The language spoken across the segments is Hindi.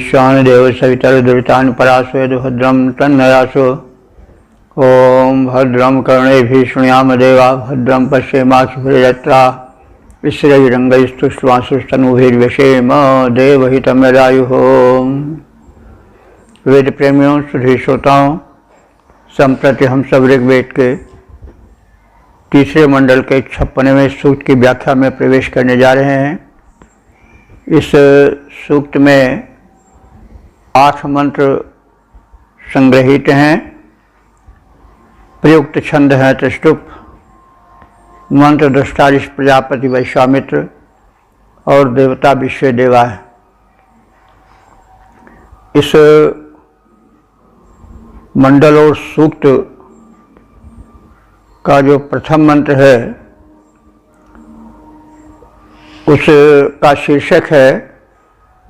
ईशान देव सवितर दुरितान परास्वेद भद्रम तन्नयासो। ओम भद्रम कर्णेभिः शृणुयाम देवा भद्रम पश्येमाक्षभिर्यत्रा स्थिरैरङ्गैस्तुष्टुवांसुस्तनूभिर्व्यसेम देवहितं यदायुः। वेद प्रेमियों, सुधी श्रोताओं, संप्रति हम सब ऋग्वेद के तीसरे मंडल के 56वें सूक्त की व्याख्या में प्रवेश करने जा रहे हैं। इस सूक्त में 8 मंत्र संग्रहित हैं। प्रयुक्त छंद है त्रिष्टुप। मंत्र दृष्टारिष प्रजापति वैश्वामित्र और देवता विश्व देवा है। इस मंडल और सूक्त का जो प्रथम मंत्र है उसका शीर्षक है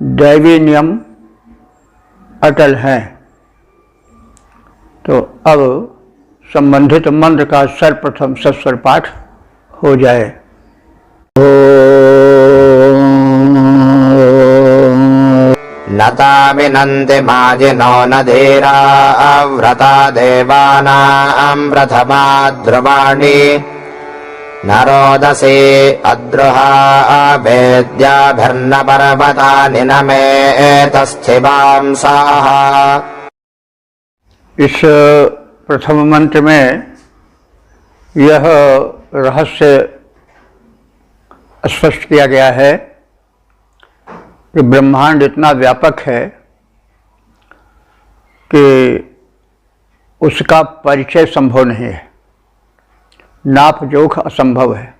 दैवी नियम अटल है। तो अब संबंधित मंत्र का सर्वप्रथम सस्वर पाठ हो जाए। नता विनन्ति माजिनो न धीरा व्रता देवानां प्रथमा ध्रुवाणि न रोदसी अद्रुहा वेद्याभिर्न पर्वतानि न मे एतस्थिवां साः। इस प्रथम मंत्र में यह रहस्य स्पष्ट किया गया है कि ब्रह्मांड इतना व्यापक है कि उसका परिचय संभव नहीं है, नाप जोख असंभव है।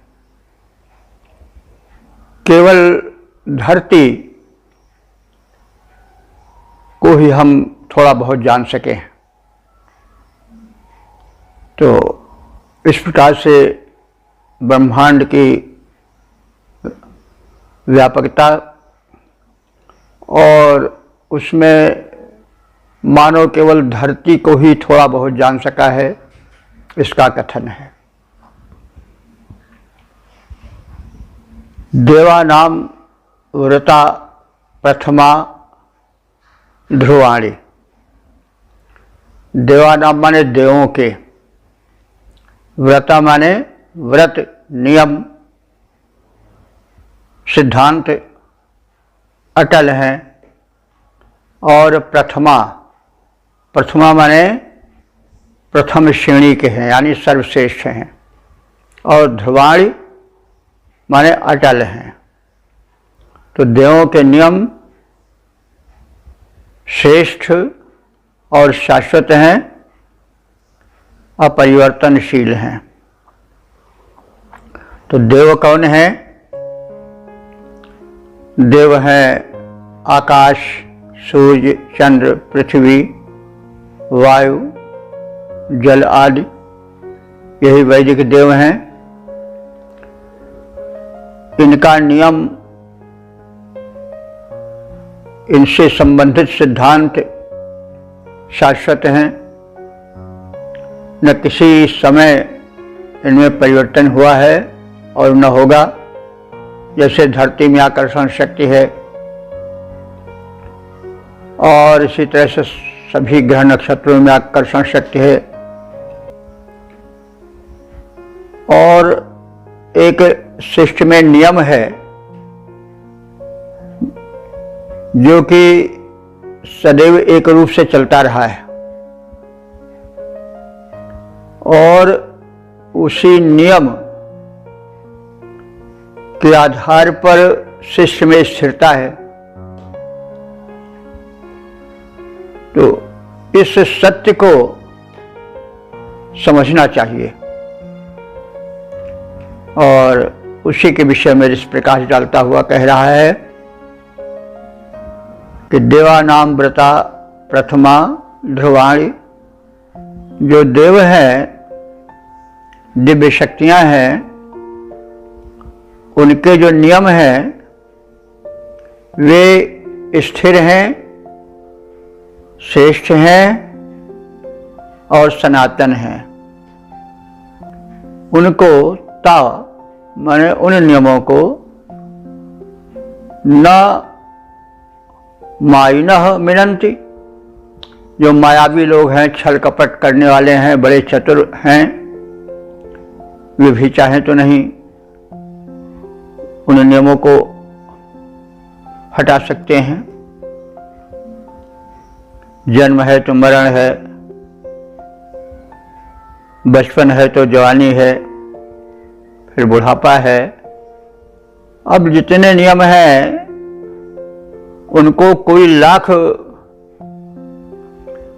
केवल धरती को ही हम थोड़ा बहुत जान सके। तो इस प्रकार से ब्रह्मांड की व्यापकता और उसमें मानव केवल धरती को ही थोड़ा बहुत जान सका है, इसका कथन है। देवानाम व्रता प्रथमा ध्रुवाणि। देवानाम माने देवों के, व्रता माने व्रत, नियम, सिद्धांत अटल हैं। और प्रथमा, प्रथमा माने प्रथम श्रेणी के हैं, यानी सर्वश्रेष्ठ हैं। और ध्रुवाणि माने अटल हैं। तो देवों के नियम श्रेष्ठ और शाश्वत हैं, अपरिवर्तनशील हैं। तो देव कौन है? देव हैं आकाश, सूर्य, चंद्र, पृथ्वी, वायु, जल आदि, यही वैदिक देव हैं। इनका नियम, इनसे संबंधित सिद्धांत शाश्वत हैं, न किसी समय इनमें परिवर्तन हुआ है और न होगा। जैसे धरती में आकर्षण शक्ति है और इसी तरह से सभी ग्रह नक्षत्रों में आकर्षण शक्ति है। और एक शिष्ट में नियम है जो कि सदैव एक रूप से चलता रहा है और उसी नियम के आधार पर शिष्य में स्थिरता है। तो इस सत्य को समझना चाहिए और उसी के विषय में इस प्रकाश डालता हुआ कह रहा है कि देवानाम व्रता प्रथमा ध्रुवाणि। जो देव हैं, दिव्य शक्तियां हैं, उनके जो नियम हैं वे स्थिर हैं, श्रेष्ठ हैं और सनातन हैं। उनको ता माने उन नियमों को न मायिनः मिनन्ति, जो मायावी लोग हैं, छल कपट करने वाले हैं, बड़े चतुर हैं, वे भी चाहें तो नहीं उन नियमों को हटा सकते हैं। जन्म है तो मरण है, बचपन है तो जवानी है, फिर बुढ़ापा है। अब जितने नियम हैं उनको कोई लाख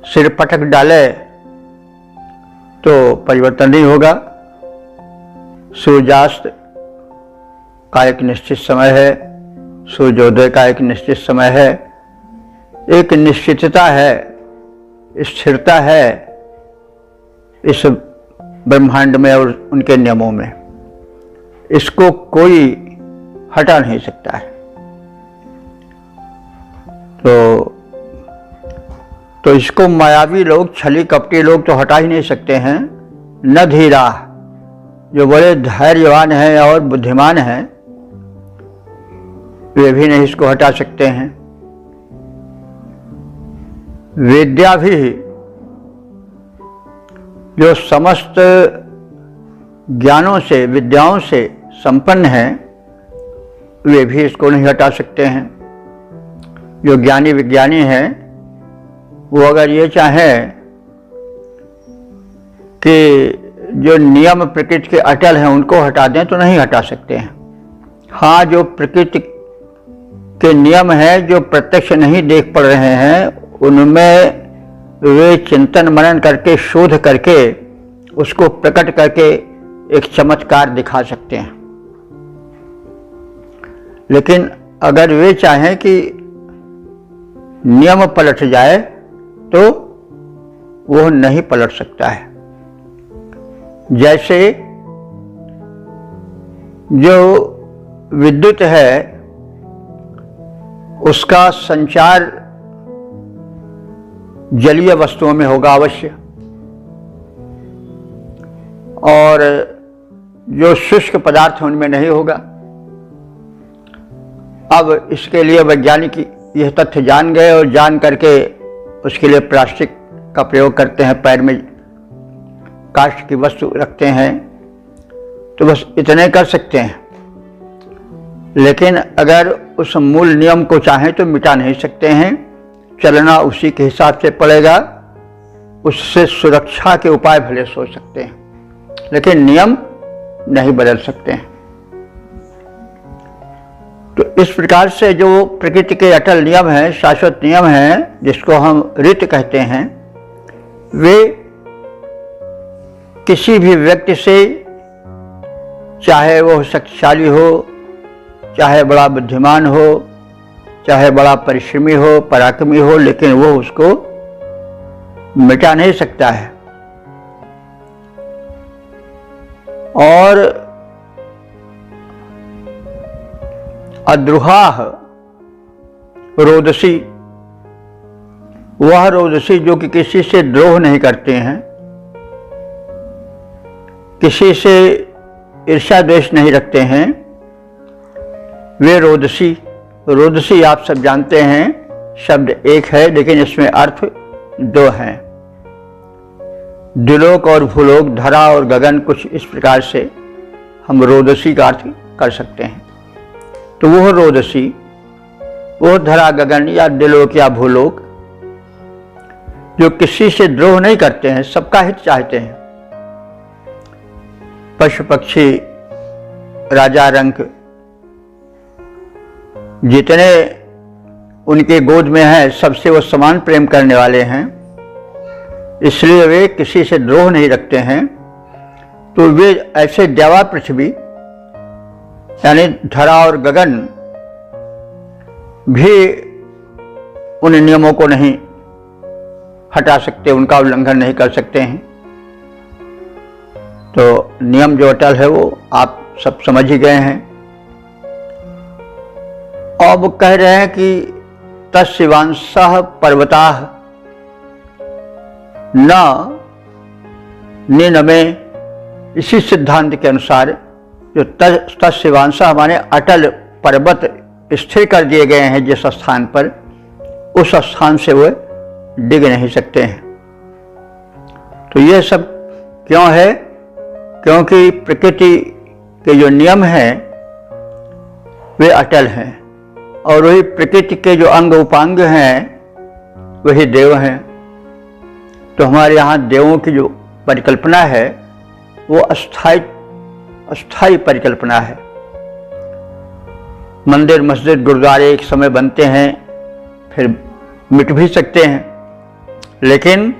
सिर पटक डाले तो परिवर्तन नहीं होगा। सूर्यास्त का एक निश्चित समय है, सूर्योदय का एक निश्चित समय है, एक निश्चितता है, स्थिरता है इस ब्रह्मांड में और उनके नियमों में। इसको कोई हटा नहीं सकता है। तो इसको मायावी लोग, छली कपटी लोग तो हटा ही नहीं सकते हैं। न धीरा, जो बड़े धैर्यवान हैं और बुद्धिमान हैं, वे भी नहीं इसको हटा सकते हैं। विद्या भी, जो समस्त ज्ञानों से, विद्याओं से संपन्न हैं, वे भी इसको नहीं हटा सकते हैं। जो ज्ञानी विज्ञानी हैं, वो अगर ये चाहें कि जो नियम प्रकृति के अटल हैं उनको हटा दें तो नहीं हटा सकते हैं। हाँ, जो प्रकृति के नियम हैं, जो प्रत्यक्ष नहीं देख पड़ रहे हैं, उनमें वे चिंतन मनन करके, शोध करके, उसको प्रकट करके एक चमत्कार दिखा सकते हैं। लेकिन अगर वे चाहें कि नियम पलट जाए तो वो नहीं पलट सकता है। जैसे जो विद्युत है उसका संचार जलीय वस्तुओं में होगा अवश्य, और जो शुष्क पदार्थ हैं उनमें नहीं होगा। अब इसके लिए वैज्ञानिक यह तथ्य जान गए और जान करके उसके लिए प्लास्टिक का प्रयोग करते हैं, पैर में काष्ठ की वस्तु रखते हैं, तो बस इतने कर सकते हैं। लेकिन अगर उस मूल नियम को चाहें तो मिटा नहीं सकते हैं। चलना उसी के हिसाब से पड़ेगा, उससे सुरक्षा के उपाय भले सोच सकते हैं, लेकिन नियम नहीं बदल सकते हैं। तो इस प्रकार से जो प्रकृति के अटल नियम हैं, शाश्वत नियम हैं, जिसको हम ऋत कहते हैं, वे किसी भी व्यक्ति से, चाहे वो शक्तिशाली हो, चाहे बड़ा बुद्धिमान हो, चाहे बड़ा परिश्रमी हो, पराक्रमी हो, लेकिन वो उसको मिटा नहीं सकता है। और अद्रुहाः रोदसी, वह रोदसी जो कि किसी से द्रोह नहीं करते हैं, किसी से ईर्ष्या द्वेष नहीं रखते हैं, वे रोदसी। रोदसी आप सब जानते हैं, शब्द एक है लेकिन इसमें अर्थ दो हैं। द्युलोक और भूलोक, धरा और गगन, कुछ इस प्रकार से हम रोदसी का अर्थ कर सकते हैं। तो वह रोदसी, वो धरा गगन या द्युलोक या भूलोक, जो किसी से द्रोह नहीं करते हैं, सबका हित चाहते हैं। पशु पक्षी, राजा रंक, जितने उनके गोद में हैं, सबसे वो समान प्रेम करने वाले हैं, इसलिए वे किसी से द्रोह नहीं रखते हैं। तो वे ऐसे देवा पृथ्वी यानी धरा और गगन भी उन नियमों को नहीं हटा सकते, उनका उल्लंघन नहीं कर सकते हैं। तो नियम जो अटल है वो आप सब समझ ही गए हैं। अब कह रहे हैं कि तस्शिवांसः पर्वताः न निनमे। इसी सिद्धांत के अनुसार जो तस्शिवांसः माने अटल पर्वत स्थिर कर दिए गए हैं जिस स्थान पर, उस स्थान से वे डिग नहीं सकते हैं। तो ये सब क्यों है? क्योंकि प्रकृति के जो नियम हैं वे अटल हैं, और वही प्रकृति के जो अंग उपांग हैं वही देव हैं। तो हमारे यहाँ देवों की जो परिकल्पना है वो अस्थाई परिकल्पना है। मंदिर मस्जिद गुरुद्वारे एक समय बनते हैं, फिर मिट भी सकते हैं, लेकिन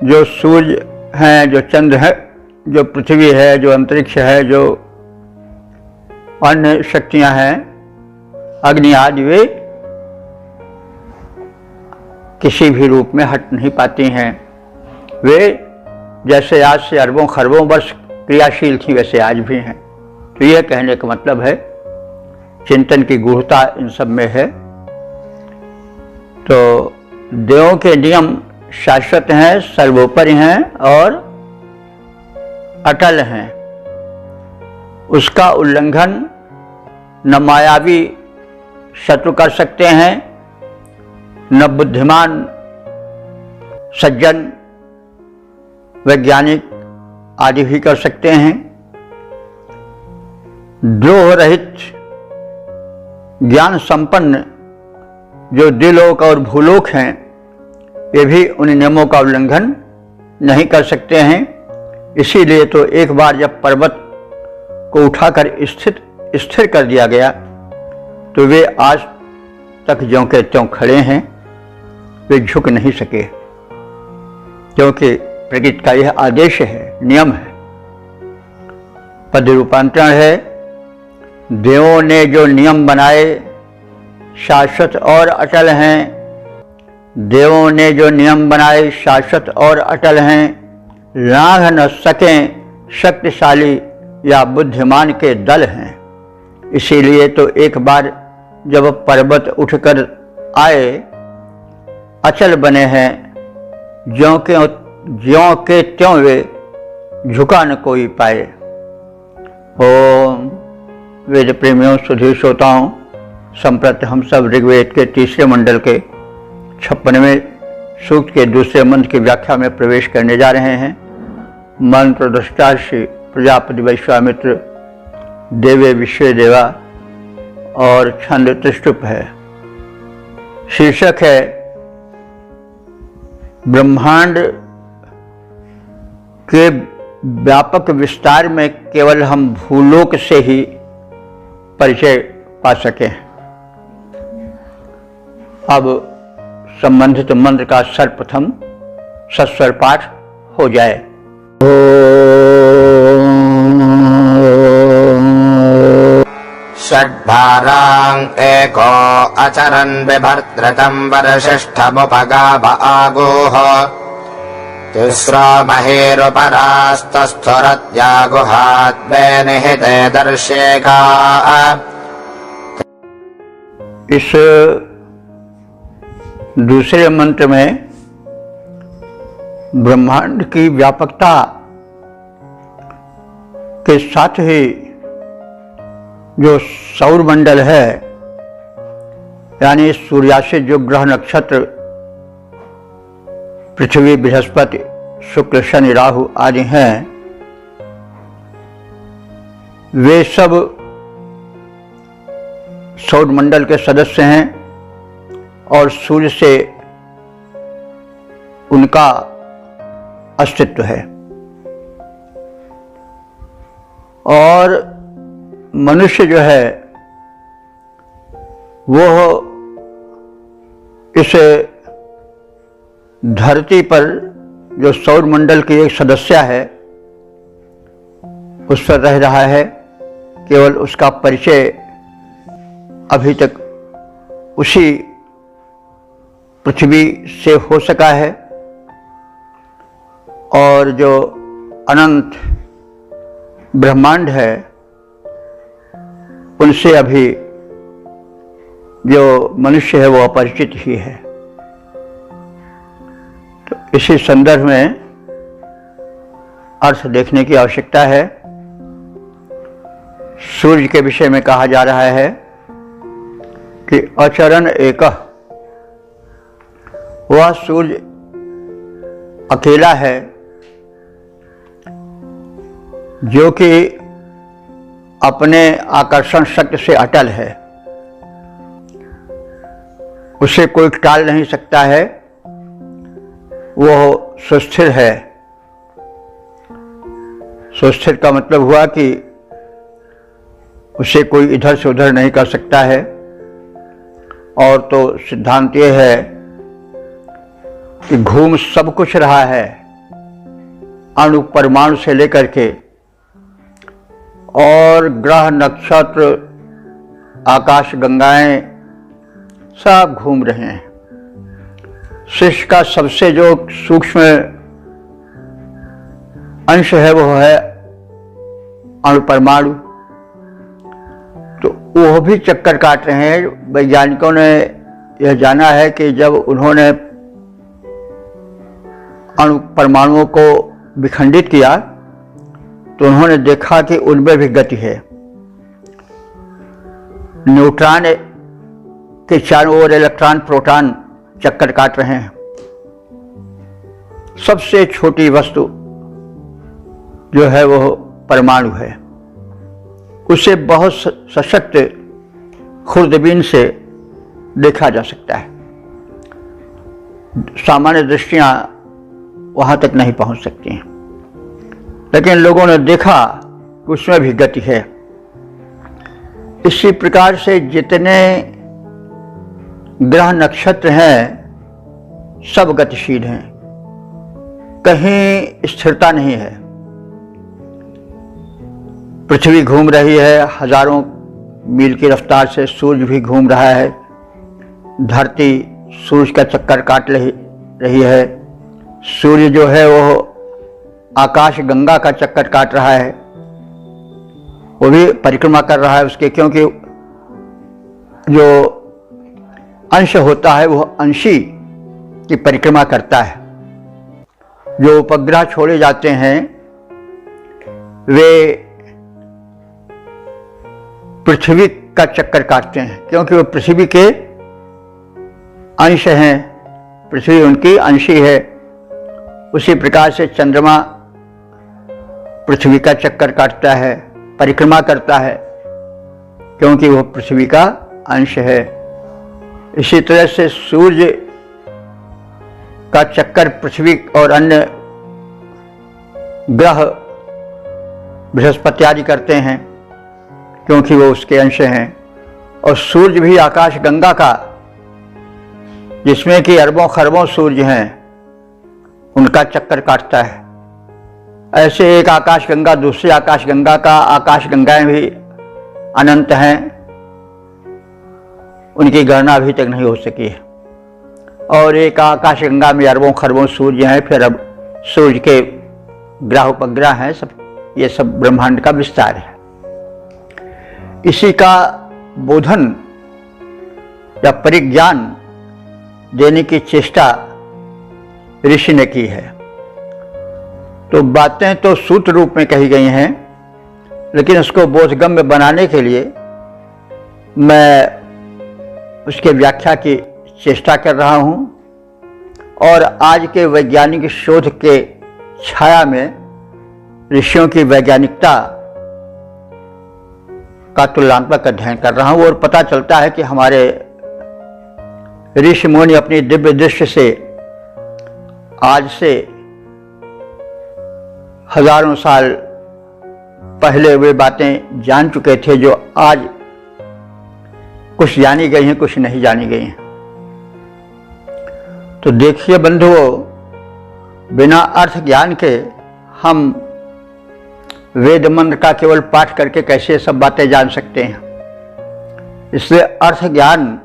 जो सूर्य हैं, जो चंद्र है, जो पृथ्वी है, जो अंतरिक्ष है, जो अन्य शक्तियां हैं, अग्नि आदि, वे किसी भी रूप में हट नहीं पाती हैं। वे जैसे आज से अरबों खरबों वर्ष क्रियाशील थी वैसे आज भी हैं। तो यह कहने का मतलब है चिंतन की गूढ़ता इन सब में है। तो देवों के नियम शाश्वत हैं, सर्वोपरि हैं और अटल हैं। उसका उल्लंघन न मायावी शत्रु कर सकते हैं, न बुद्धिमान सज्जन वैज्ञानिक आदि भी कर सकते हैं। द्रोह रहित ज्ञान संपन्न जो द्विलोक और भूलोक हैं, ये भी उन नियमों का उल्लंघन नहीं कर सकते हैं। इसीलिए तो एक बार जब पर्वत को उठाकर स्थिर कर दिया गया तो वे आज तक ज्यों के त्यों खड़े हैं, वे झुक नहीं सके, क्योंकि प्रकृति का यह आदेश है, नियम है। पद रूपांतरण है। देवों ने जो नियम बनाए शाश्वत और अटल हैं। देवों ने जो नियम बनाए शाश्वत और अटल हैं, लांघ न सकें शक्तिशाली या बुद्धिमान के दल हैं। इसीलिए तो एक बार जब पर्वत उठकर आए, अचल बने हैं, ज्यों के त्यों वे झुका न कोई पाए। ओम वेद प्रेमियों, सुधीर श्रोताओं, संप्रति हम सब ऋग्वेद के तीसरे मंडल के 56वें सूक्त के दूसरे मंत्र की व्याख्या में प्रवेश करने जा रहे हैं। मंत्र दृष्टा श्री प्रजापति वैश्वामित्र देवे विश्व देवा और छंद त्रिष्टुप है। शीर्षक है ब्रह्मांड के व्यापक विस्तार में केवल हम भूलोक से ही परिचय पा सकें। अब संबंधित मंत्र का सर्वप्रथम सस्वर पाठ हो जाए। षड्भारां एको अचरन् बिभर्त्रतं वरषष्ठमुपगाव आगोः तिस्रो महेरुपरास्तस्थुरत्यागुहाद्वे निहिते दर्शेका। इस दूसरे मंत्र में ब्रह्मांड की व्यापकता के साथ ही जो सौर मंडल है, यानी सूर्याशी जो ग्रह नक्षत्र पृथ्वी बृहस्पति शुक्र शनि राहु आदि हैं, वे सब सौर मंडल के सदस्य हैं और सूर्य से उनका अस्तित्व है। और मनुष्य जो है वो इस धरती पर जो सौर मंडल की एक सदस्य है उस पर रह रहा है। केवल उसका परिचय अभी तक उसी पृथ्वी से हो सका है, और जो अनंत ब्रह्मांड है उनसे अभी जो मनुष्य है वो अपरिचित ही है। तो इसी संदर्भ में अर्थ देखने की आवश्यकता है। सूर्य के विषय में कहा जा रहा है कि अचरन एकः वह सूर्य अकेला है जो कि अपने आकर्षण शक्ति से अटल है, उसे कोई टाल नहीं सकता है, वह सुस्थिर है। सुस्थिर का मतलब हुआ कि उसे कोई इधर से उधर नहीं कर सकता है। और तो सिद्धांत ये है कि घूम सब कुछ रहा है, अणु परमाणु से लेकर के, और ग्रह नक्षत्र आकाश गंगाएं सब घूम रहे हैं। सृष्टि का सबसे जो सूक्ष्म अंश है वो है अणु परमाणु, तो वो भी चक्कर काट रहे हैं। वैज्ञानिकों ने यह जाना है कि जब उन्होंने अणु परमाणुओं को विखंडित किया तो उन्होंने देखा कि उनमें भी गति है। न्यूट्रॉन के चारों ओर इलेक्ट्रॉन प्रोटॉन चक्कर काट रहे हैं। सबसे छोटी वस्तु जो है वो परमाणु है, उसे बहुत सशक्त खुर्दबीन से देखा जा सकता है। सामान्य दृष्टियां वहां तक नहीं पहुंच सकती हैं, लेकिन लोगों ने देखा कि उसमें भी गति है। इसी प्रकार से जितने ग्रह नक्षत्र हैं सब गतिशील हैं, कहीं स्थिरता नहीं है। पृथ्वी घूम रही है हजारों मील की रफ्तार से, सूर्य भी घूम रहा है, धरती सूर्य का चक्कर काट रही है, सूर्य जो है वो आकाश गंगा का चक्कर काट रहा है, वो भी परिक्रमा कर रहा है उसके, क्योंकि जो अंश होता है वो अंशी की परिक्रमा करता है। जो उपग्रह छोड़े जाते हैं वे पृथ्वी का चक्कर काटते हैं, क्योंकि वो पृथ्वी के अंश हैं, पृथ्वी उनकी अंशी है। उसी प्रकार से चंद्रमा पृथ्वी का चक्कर काटता है, परिक्रमा करता है, क्योंकि वह पृथ्वी का अंश है। इसी तरह से सूर्य का चक्कर पृथ्वी और अन्य ग्रह बृहस्पति आदि करते हैं, क्योंकि वो उसके अंश हैं। और सूर्य भी आकाश गंगा का, जिसमें कि अरबों खरबों सूर्य हैं, उनका चक्कर काटता है। ऐसे एक आकाश गंगा दूसरे आकाश गंगा का, आकाश गंगाएं भी अनंत हैं, उनकी गणना अभी तक नहीं हो सकी है। और एक आकाश गंगा में अरबों खरबों सूर्य हैं, फिर अब सूर्य के ग्रह उपग्रह हैं, सब ये सब ब्रह्मांड का विस्तार है। इसी का बोधन या परिज्ञान देने की चेष्टा ऋषि ने की है। तो बातें तो सूत्र रूप में कही गई हैं, लेकिन उसको बोधगम्य बनाने के लिए मैं उसके व्याख्या की चेष्टा कर रहा हूं। और आज के वैज्ञानिक शोध के छाया में ऋषियों की वैज्ञानिकता का तुलनात्मक अध्ययन कर रहा हूं। और पता चलता है कि हमारे ऋषि मुनि अपनी दिव्य दृष्टि से आज से हजारों साल पहले वे बातें जान चुके थे, जो आज कुछ जानी गई हैं, कुछ नहीं जानी गई हैं। तो देखिए बंधुओं, बिना अर्थ ज्ञान के हम वेद मंत्र का केवल पाठ करके कैसे सब बातें जान सकते हैं। इसलिए अर्थ ज्ञान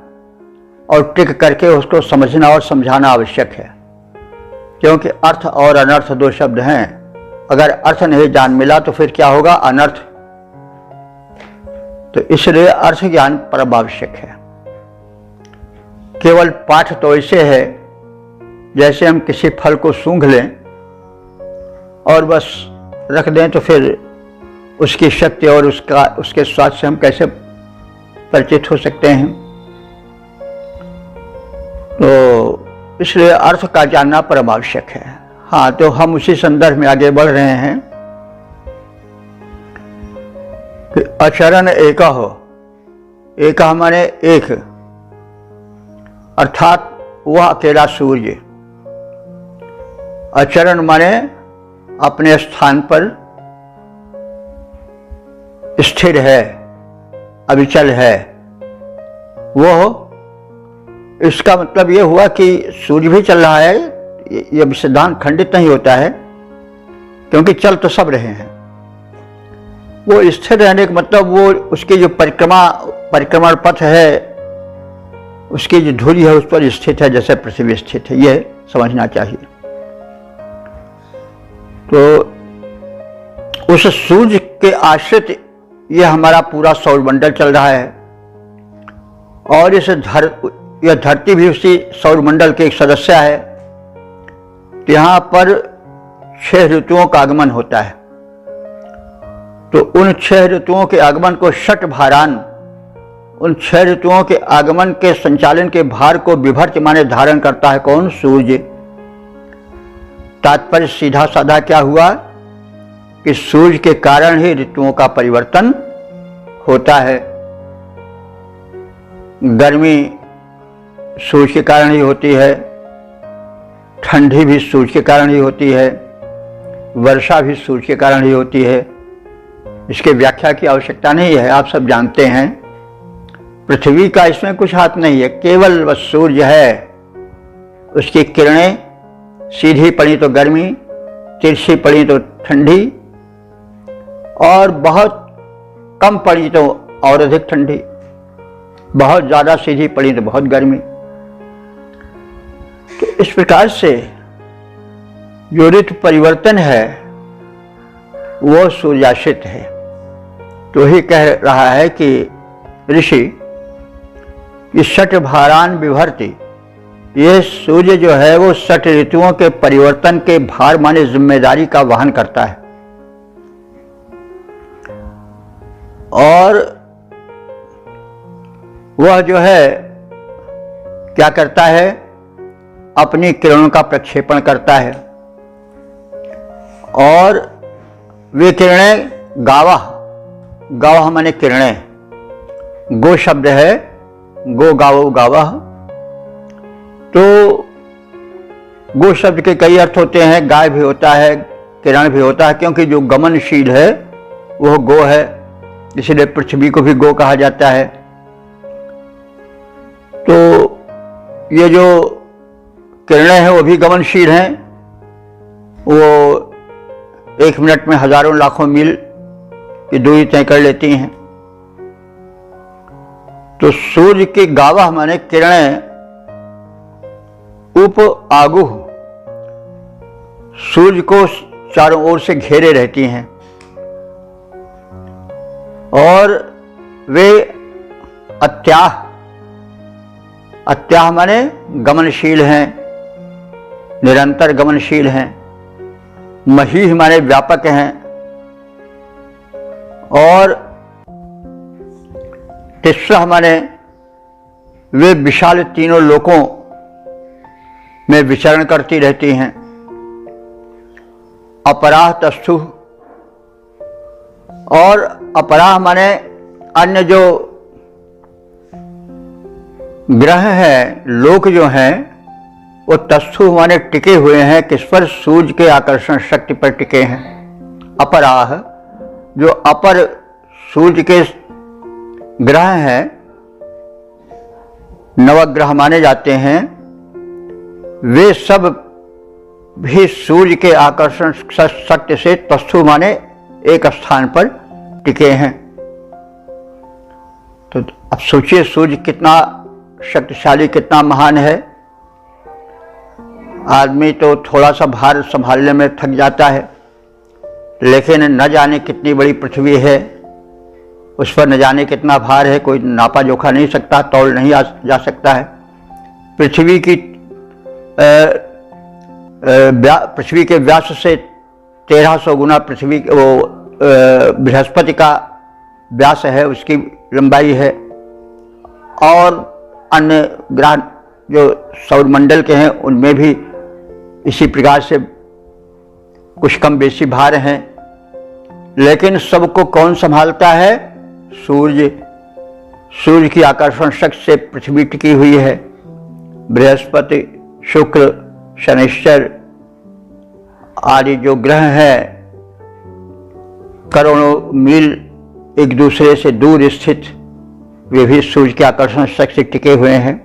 और टिक करके उसको समझना और समझाना आवश्यक है, क्योंकि अर्थ और अनर्थ दो शब्द हैं। अगर अर्थ नहीं जान मिला तो फिर क्या होगा? अनर्थ। तो इसलिए अर्थ ज्ञान परम आवश्यक है। केवल पाठ तो ऐसे है जैसे हम किसी फल को सूंघ लें और बस रख दें, तो फिर उसकी शक्ति और उसके स्वाद से हम कैसे परिचित हो सकते हैं? तो इसलिए अर्थ का जानना परम आवश्यक है। हाँ, तो हम उसी संदर्भ में आगे बढ़ रहे हैं कि अचरण एका हो। एका माने एक, अर्थात वह अकेला सूर्य। अचरण माने अपने स्थान पर स्थिर है, अविचल है। वो इसका मतलब ये हुआ कि सूर्य भी चल रहा है, यह सिद्धांत खंडित नहीं होता है, क्योंकि चल तो सब रहे हैं। वो स्थिर रहने का मतलब वो उसकी जो परिक्रमण पथ है, उसकी जो धुरी है उस पर स्थित है, जैसे पृथ्वी स्थित है, ये समझना चाहिए। तो उस सूर्य के आश्रित यह हमारा पूरा सौरमंडल चल रहा है, और यह धरती भी उसी सौरमंडल के एक सदस्य है। यहाँ पर 6 ऋतुओं का आगमन होता है। तो उन 6 ऋतुओं के आगमन को षट भारान, उन 6 ऋतुओं के आगमन के संचालन के भार को विभर्त माने धारण करता है कौन? सूर्य। तात्पर्य सीधा साधा क्या हुआ कि सूर्य के कारण ही ऋतुओं का परिवर्तन होता है। गर्मी सूर्य के कारण ही होती है, ठंडी भी सूर्य के कारण ही होती है, वर्षा भी सूर्य के कारण ही होती है। इसके व्याख्या की आवश्यकता नहीं है, आप सब जानते हैं। पृथ्वी का इसमें कुछ हाथ नहीं है, केवल बस सूर्य है। उसकी किरणें सीधी पड़ी तो गर्मी, तिरछी पड़ी तो ठंडी, और बहुत कम पड़ी तो और अधिक ठंडी, बहुत ज्यादा सीधी पड़ी तो बहुत गर्मी। तो इस प्रकार से जो ऋतु परिवर्तन है वो सूर्याश्रित है। तो ही कह रहा है कि ऋषि कि षट भारान विभर्ति, ये सूर्य जो है वो षट ऋतुओं के परिवर्तन के भार माने जिम्मेदारी का वहन करता है। और वह जो है क्या करता है? अपनी किरणों का प्रक्षेपण करता है, और वे किरणें गावह माने किरणें, गो शब्द है, गो गावो गावह। तो गो शब्द के कई अर्थ होते हैं, गाय भी होता है, किरण भी होता है, क्योंकि जो गमनशील है वह गो है, इसलिए पृथ्वी को भी गो कहा जाता है। तो ये जो किरणें हैं वो भी गमनशील हैं, वो 1 मिनट में हजारों लाखों मील की दूरी तय कर लेती हैं। तो सूर्य की गावह माने किरणें उप आगुह सूर्य को चारों ओर से घेरे रहती हैं, और वे अत्याह माने गमनशील हैं, निरंतर गमनशील हैं। महीह माने व्यापक हैं, और तिस्रह माने वे विशाल तीनों लोकों में विचरण करती रहती हैं। अपराह तस्थु, और अपराह माने अन्य जो ग्रह हैं, लोक जो हैं, वो तस्थु माने टिके हुए हैं। किस पर? सूर्य के आकर्षण शक्ति पर टिके हैं। अपराह, जो अपर सूर्य के ग्रह हैं, नवग्रह माने जाते हैं, वे सब भी सूर्य के आकर्षण शक्ति से तस्थु माने एक स्थान पर टिके हैं। तो अब सोचिए सूर्य कितना शक्तिशाली, कितना महान है। आदमी तो थोड़ा सा भार संभालने में थक जाता है, लेकिन न जाने कितनी बड़ी पृथ्वी है, उस पर न जाने कितना भार है, कोई नापा जोखा नहीं सकता, तौल नहीं जा सकता है। पृथ्वी के व्यास से 1300 गुना पृथ्वी बृहस्पति का व्यास है, उसकी लंबाई है, और अन्य ग्रह जो सौरमंडल के हैं उनमें भी इसी प्रकार से कुछ कम बेसी भार हैं, लेकिन सबको कौन संभालता है? सूर्य। सूर्य की आकर्षण शक्ति से पृथ्वी टिकी हुई है। बृहस्पति, शुक्र, शनिश्चर आदि जो ग्रह हैं करोड़ों मील एक दूसरे से दूर स्थित, वे भी सूर्य के आकर्षण शक्ति से टिके हुए हैं,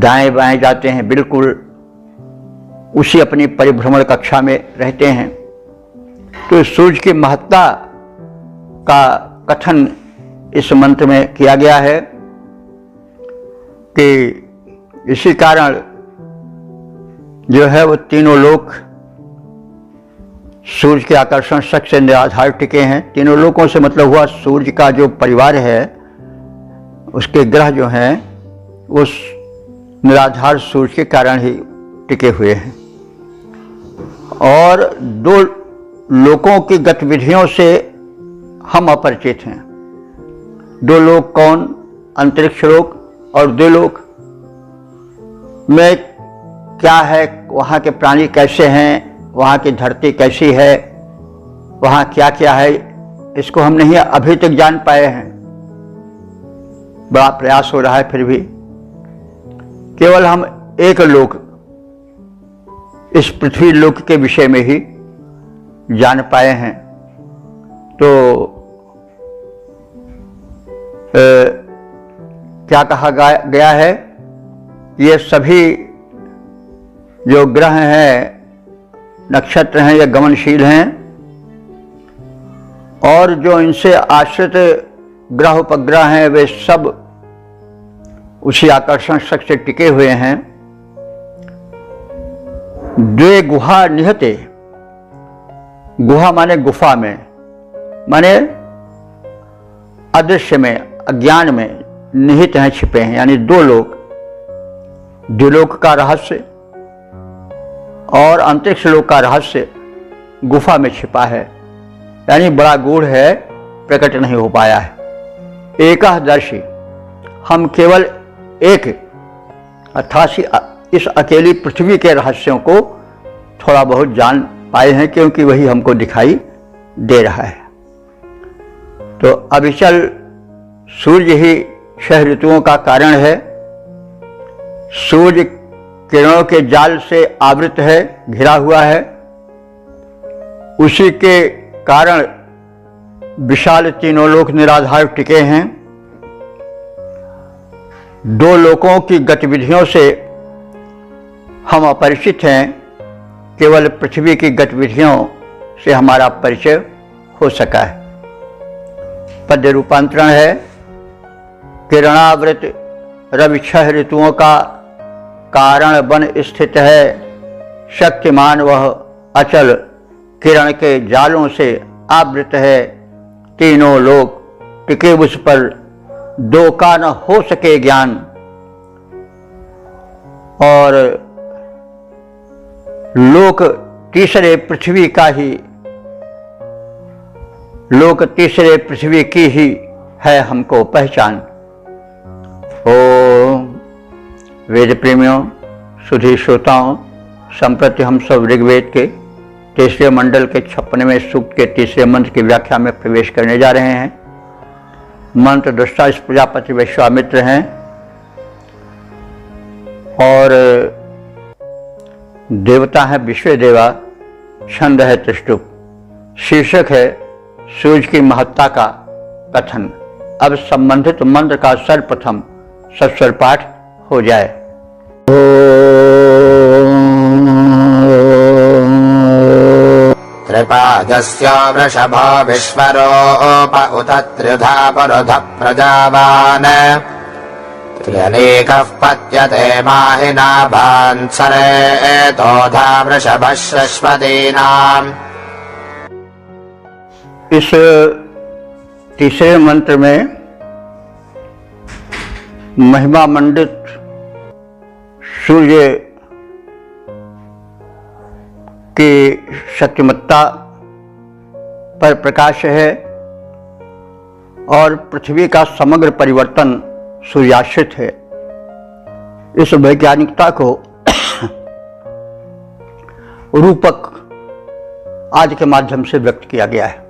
दाएं बाएं जाते हैं, बिल्कुल उसी अपनी परिभ्रमण कक्षा में रहते हैं। तो सूर्य की महत्ता का कथन इस मंत्र में किया गया है कि इसी कारण जो है वो तीनों लोक सूर्य के आकर्षण शक्ति से निराधार टिके हैं। तीनों लोकों से मतलब हुआ सूर्य का जो परिवार है, उसके ग्रह जो हैं वो निराधार सूर्य के कारण ही टिके हुए हैं। और दो लोकों की गतिविधियों से हम अपरिचित हैं। दो लोक कौन? अंतरिक्ष लोक और द्युलोक में क्या है, वहाँ के प्राणी कैसे हैं, वहाँ की धरती कैसी है, वहाँ क्या क्या है, इसको हम नहीं अभी तक जान पाए हैं। बड़ा प्रयास हो रहा है, फिर भी केवल हम एक लोक, इस पृथ्वी लोक के विषय में ही जान पाए हैं। तो क्या कहा गया है? ये सभी जो ग्रह हैं, नक्षत्र हैं, ये गमनशील हैं, और जो इनसे आश्रित ग्रह उपग्रह हैं वे सब उसी आकर्षण शक्ति से टिके हुए हैं। द्वे गुहा निहते, गुहा माने गुफा में, माने अदृश्य में, अज्ञान में निहित हैं, छिपे हैं। यानी दो लोक, द्युलोक का रहस्य और अंतरिक्ष लोक का रहस्य गुफा में छिपा है, यानी बड़ा गूढ़ है, प्रकट नहीं हो पाया है। एकादर्शी, हम केवल एक अर्थात इस अकेली पृथ्वी के रहस्यों को थोड़ा बहुत जान पाए हैं, क्योंकि वही हमको दिखाई दे रहा है। तो अविचल सूर्य ही 6 ऋतुओं का कारण है। सूर्य किरणों के जाल से आवृत है, घिरा हुआ है। उसी के कारण विशाल तीनों लोक निराधार टिके हैं। दो लोकों की गतिविधियों से हम अपरिचित हैं, केवल पृथ्वी की गतिविधियों से हमारा परिचय हो सका है। पद्य रूपांतरण है, किरणावृत रवि 6 ऋतुओं का कारण बन स्थित है, शक्तिमान वह अचल किरण के जालों से आवृत है। तीनों लोक टिके उस पर, दो का न हो सके ज्ञान। और लोक तीसरे पृथ्वी का ही, लोक तीसरे पृथ्वी की ही है हमको पहचान। ओम वेद प्रेमियों, सुधी श्रोताओं, संप्रति हम सब ऋग्वेद के 3रे मंडल के 56वें सूक्त के 3रे मंत्र की व्याख्या में प्रवेश करने जा रहे हैं। मंत्र दृष्टा इस प्रजापति विश्वामित्र हैं और देवता है विश्वदेवा, छंद है त्रिष्टुप, शीर्षक है सूर्य की महत्ता का कथन। अब संबंधित मंत्र का सर्वप्रथम सस्वर पाठ हो जाए। त्रिपादस्य वृषभो विश्वरूप उत त्रिधा पुरुध प्रजावान् त्र्यनेकः पत्यते माहिनाभान् सरेतोधा वृषभः शश्वतीनाम्। इस तीसरे मंत्र में महिमा मंडित सूर्य की शक्तिमत्ता पर प्रकाश है और पृथ्वी का समग्र परिवर्तन सूर्याश्रित है। इस वैज्ञानिकता को रूपक आदि के माध्यम से व्यक्त किया गया है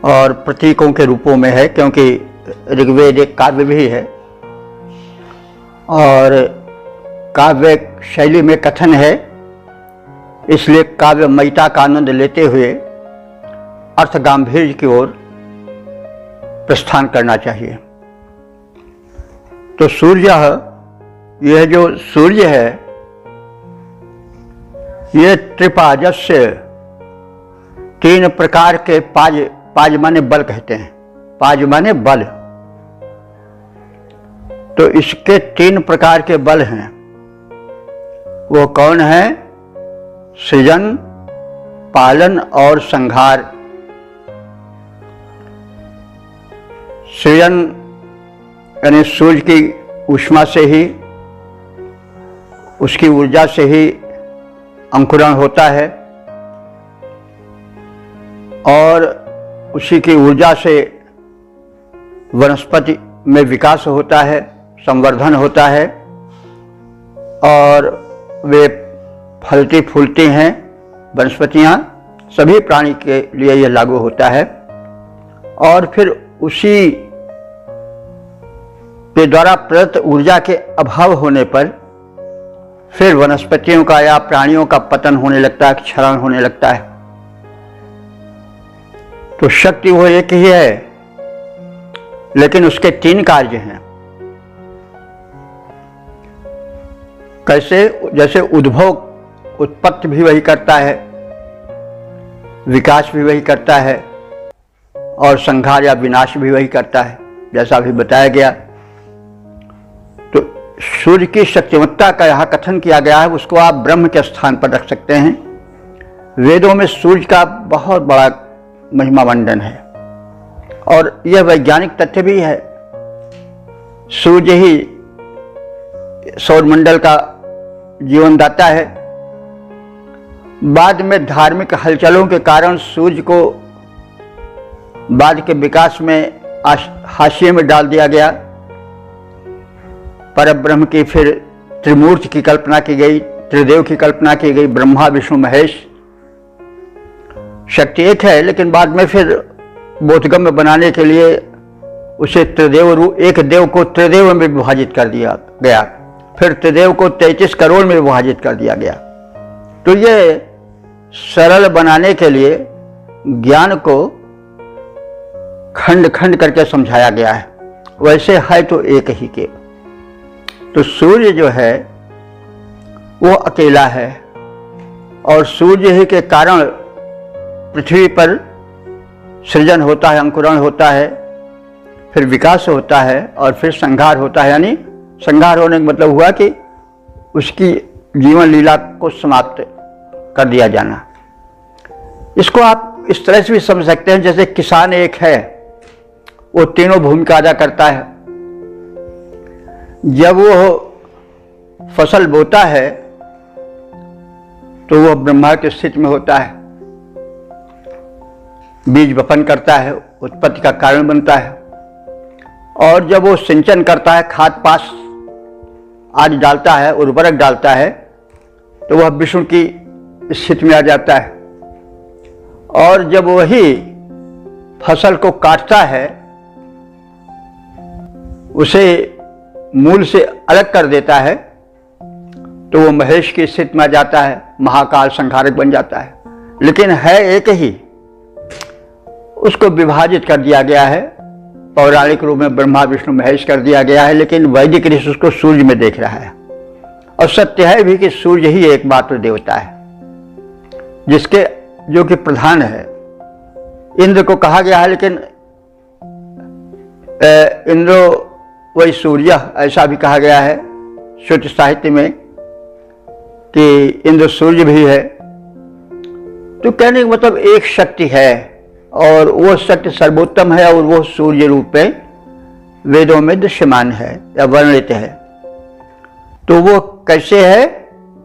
और प्रतीकों के रूपों में है, क्योंकि ऋग्वेद एक काव्य भी है और काव्य शैली में कथन है, इसलिए काव्यमयता का आनंद लेते हुए अर्थ गांभीर्य की ओर प्रस्थान करना चाहिए। तो सूर्य, यह जो सूर्य है, ये त्रिपाजस्य, 3 प्रकार के पाज माने बल कहते हैं, पाज माने बल। तो इसके 3 प्रकार के बल हैं। वो कौन है? सृजन, पालन और संहार। सृजन यानी सूर्य की ऊष्मा से ही, उसकी ऊर्जा से ही अंकुरण होता है और उसी की ऊर्जा से वनस्पति में विकास होता है, संवर्धन होता है और वे फलती फूलती हैं वनस्पतियाँ। सभी प्राणी के लिए यह लागू होता है और फिर उसी के द्वारा प्रदत्त ऊर्जा के अभाव होने पर फिर वनस्पतियों का या प्राणियों का पतन होने लगता है, क्षरण होने लगता है। तो शक्ति वो एक ही है, लेकिन उसके 3 कार्य हैं। कैसे? जैसे उद्भव, उत्पत्ति भी वही करता है, विकास भी वही करता है और संहार या विनाश भी वही करता है, जैसा अभी बताया गया। तो सूर्य की शक्तिमत्ता का यहाँ कथन किया गया है, उसको आप ब्रह्म के स्थान पर रख सकते हैं। वेदों में सूर्य का बहुत बड़ा महिमा वर्णन है और यह वैज्ञानिक तथ्य भी है। सूर्य ही सौरमंडल का जीवनदाता है। बाद में धार्मिक हलचलों के कारण सूर्य को बाद के विकास में हाशिए में डाल दिया गया। परब्रह्म की फिर त्रिमूर्ति की कल्पना की गई, त्रिदेव की कल्पना की गई, ब्रह्मा विष्णु महेश। शक्ति एक है, लेकिन बाद में फिर बोधगम्य बनाने के लिए उसे त्रिदेव रूप, एक देव को त्रिदेव में विभाजित कर दिया गया, फिर त्रिदेव को 33 करोड़ में विभाजित कर दिया गया। तो ये सरल बनाने के लिए ज्ञान को खंड खंड करके समझाया गया है। वैसे है तो एक ही के। तो सूर्य जो है वो अकेला है और सूर्य ही के कारण पृथ्वी पर सृजन होता है, अंकुरण होता है, फिर विकास होता है और फिर संहार होता है। यानी संहार होने का मतलब हुआ कि उसकी जीवन लीला को समाप्त कर दिया जाना। इसको आप इस तरह से भी समझ सकते हैं, जैसे किसान एक है, वो तीनों भूमिका अदा करता है। जब वो फसल बोता है तो वो ब्रह्मा की स्थिति में होता है, बीज वपन करता है, उत्पत्ति का कारण बनता है। और जब वो सिंचन करता है, खाद पास आदि डालता है, उर्वरक डालता है, तो वह विष्णु की स्थिति में आ जाता है। और जब वही फसल को काटता है, उसे मूल से अलग कर देता है, तो वो महेश की स्थिति में आ जाता है, महाकाल संहारक बन जाता है। लेकिन है एक ही, उसको विभाजित कर दिया गया है, पौराणिक रूप में ब्रह्मा विष्णु महेश कर दिया गया है, लेकिन वैदिक ऋषि उसको सूर्य में देख रहा है। और सत्य है भी कि सूर्य ही एकमात्र देवता है, जिसके जो कि प्रधान है। इंद्र को कहा गया है, लेकिन इंद्रो वही सूर्य, ऐसा भी कहा गया है श्रुति साहित्य में कि इंद्र सूर्य भी है। तो कहने का मतलब एक शक्ति है और वो शक्ति सर्वोत्तम है और वो सूर्य रूप में वेदों में दृश्यमान है या वर्णित है। तो वो कैसे है?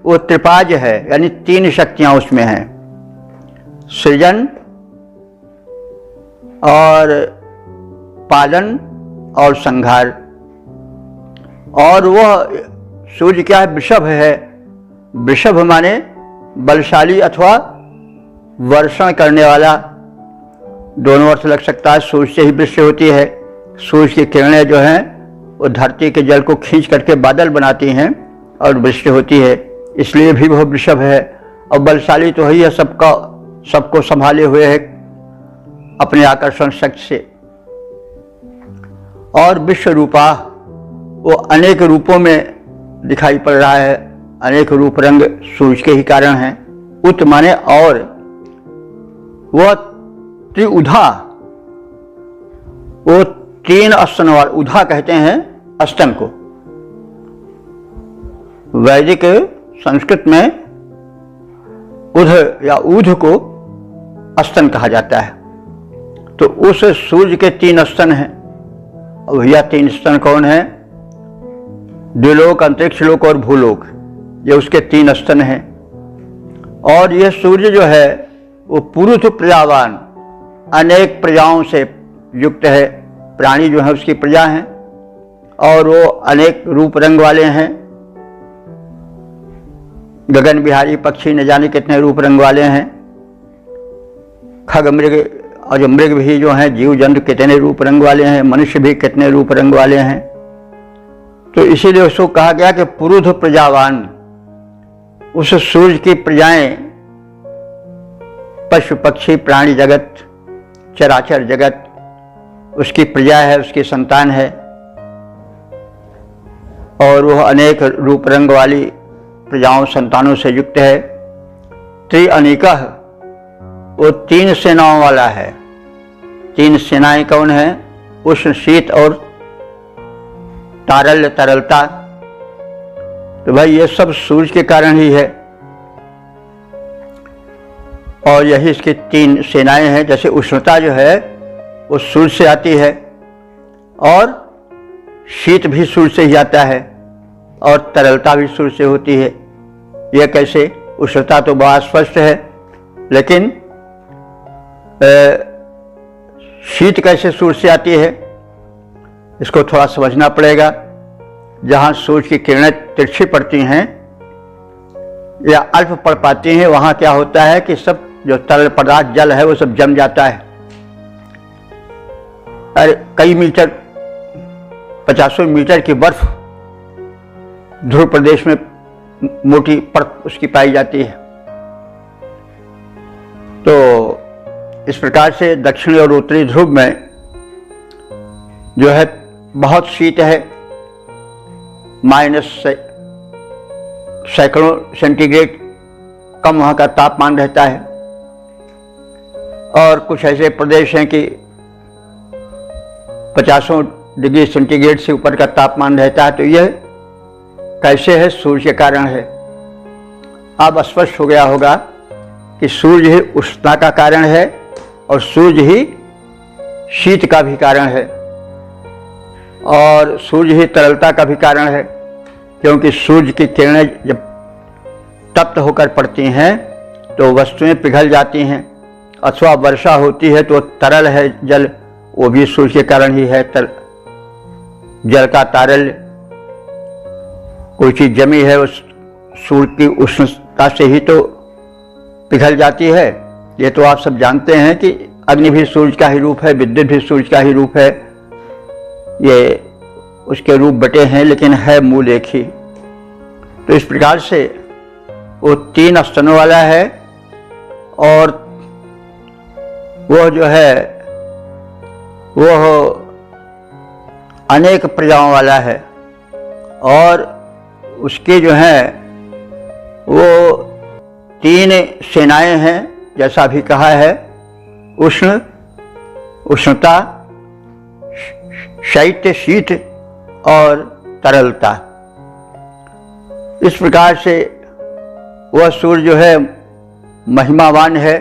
वो त्रिपाज है, यानी 3 शक्तियां उसमें हैं, सृजन और पालन और संहार। और वह सूर्य क्या है? वृषभ है। वृषभ माने बलशाली अथवा वर्षण करने वाला, दोनों अर्थ लग सकता है। सूर्य से ही वृष्टि होती है। सूर्य की किरणें जो हैं वो धरती के जल को खींच करके बादल बनाती हैं और वृष्टि होती है, इसलिए भी वह वृषभ है। और बलशाली तो ही है, सबको संभाले हुए है अपने आकर्षण शक्ति से। और विश्व रूपा, वो अनेक रूपों में दिखाई पड़ रहा है। अनेक रूप रंग सूर्य के ही कारण हैं। उत माने और, वह त्रिउधा, वो 3 स्तन वाला, उधा कहते हैं स्तन को। वैदिक संस्कृत में उध या ऊध को स्तन कहा जाता है। तो उस सूर्य के 3 स्तन हैं। और भैया 3 स्तन कौन है? द्विलोक, अंतरिक्ष लोक और भूलोक, ये उसके 3 स्तन हैं। और यह सूर्य जो है वो पुरुष प्रजावान, अनेक प्रजाओं से युक्त है। प्राणी जो है उसकी प्रजा हैं और वो अनेक रूप रंग वाले हैं। गगन बिहारी पक्षी न जाने कितने रूप रंग वाले हैं। खग मृग और मृग भी जो हैं, जीव जंतु कितने रूप रंग वाले हैं। मनुष्य भी कितने रूप रंग वाले हैं। तो इसीलिए उसको कहा गया कि पुरुष प्रजावान। उस सूर्य की प्रजाएं पशु पक्षी प्राणी जगत चराचर जगत उसकी प्रजा है, उसकी संतान है। और वह अनेक रूप रंग वाली प्रजाओं संतानों से युक्त है। त्रिअनिकः, वो 3 सेनाओं वाला है। 3 सेनाएं कौन है? उष्ण, शीत और तारल्य, तरलता। तो भाई ये सब सूर्य के कारण ही है। और यही इसकी 3 सेनाएं हैं। जैसे उष्णता जो है वो सूर्य से आती है और शीत भी सूर्य से ही आता है और तरलता भी सूर्य से होती है। यह कैसे? उष्णता तो बहुत स्पष्ट है, लेकिन शीत कैसे सूर्य से आती है इसको थोड़ा समझना पड़ेगा। जहाँ सूर्य की किरणें तिरछी पड़ती हैं या अल्प पड़ पाती हैं, वहाँ क्या होता है कि सब जो तरल पदार्थ जल है वो सब जम जाता है। अरे कई मीटर, 50 मीटर की बर्फ ध्रुव प्रदेश में मोटी परत उसकी पाई जाती है। तो इस प्रकार से दक्षिणी और उत्तरी ध्रुव में जो है बहुत शीत है। माइनस सैकड़ों सेंटीग्रेड कम वहाँ का तापमान रहता है। और कुछ ऐसे प्रदेश हैं कि 50 डिग्री सेंटीग्रेड से ऊपर का तापमान रहता है। तो यह कैसे है? सूर्य के कारण है। अब स्पष्ट हो गया होगा कि सूर्य ही उष्णता का कारण है और सूर्य ही शीत का भी कारण है और सूर्य ही तरलता का भी कारण है। क्योंकि सूर्य की किरणें जब तप्त होकर पड़ती हैं तो वस्तुएं पिघल जाती हैं, अथवा वर्षा होती है तो तरल है जल, वो भी सूर्य के कारण ही है। जल का तारल्य, कोई चीज जमी है उस सूर्य की उष्णता से ही तो पिघल जाती है। ये तो आप सब जानते हैं कि अग्नि भी सूर्य का ही रूप है, विद्युत भी सूर्य का ही रूप है। ये उसके रूप बटे हैं लेकिन है मूल एक ही। तो इस प्रकार से वो 3 स्तनों वाला है और वह जो है वह अनेक प्रजाओं वाला है। और उसके जो हैं वो 3 सेनाएं हैं, जैसा भी कहा है। उष्ण, उष्णता, शैत्य शीत और तरलता। इस प्रकार से वह सूर्य जो है महिमावान है,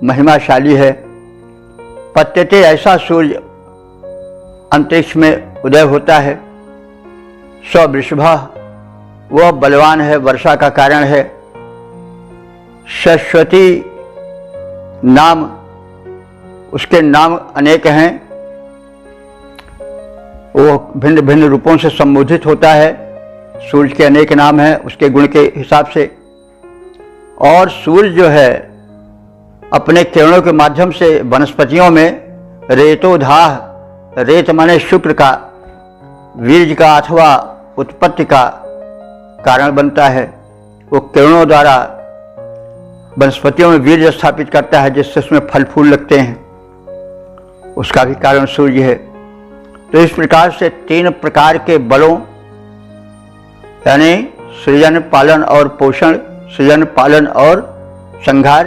महिमाशाली है। पत्यते ऐसा सूर्य अंतरिक्ष में उदय होता है। स्ववृषभा, वह बलवान है, वर्षा का कारण है। सरस्वती नाम, उसके नाम अनेक हैं। वो भिन्न भिन्न रूपों से संबोधित होता है। सूर्य के अनेक नाम हैं उसके गुण के हिसाब से। और सूर्य जो है अपने किरणों के माध्यम से वनस्पतियों में रेतोधाह, रेत माने शुक्र का, वीर्य का अथवा उत्पत्ति का कारण बनता है। वो किरणों द्वारा वनस्पतियों में वीर्य स्थापित करता है जिससे उसमें फल फूल लगते हैं, उसका भी कारण सूर्य है। तो इस प्रकार से 3 प्रकार के बलों यानी सृजन, पालन और पोषण, सृजन, पालन और संहार,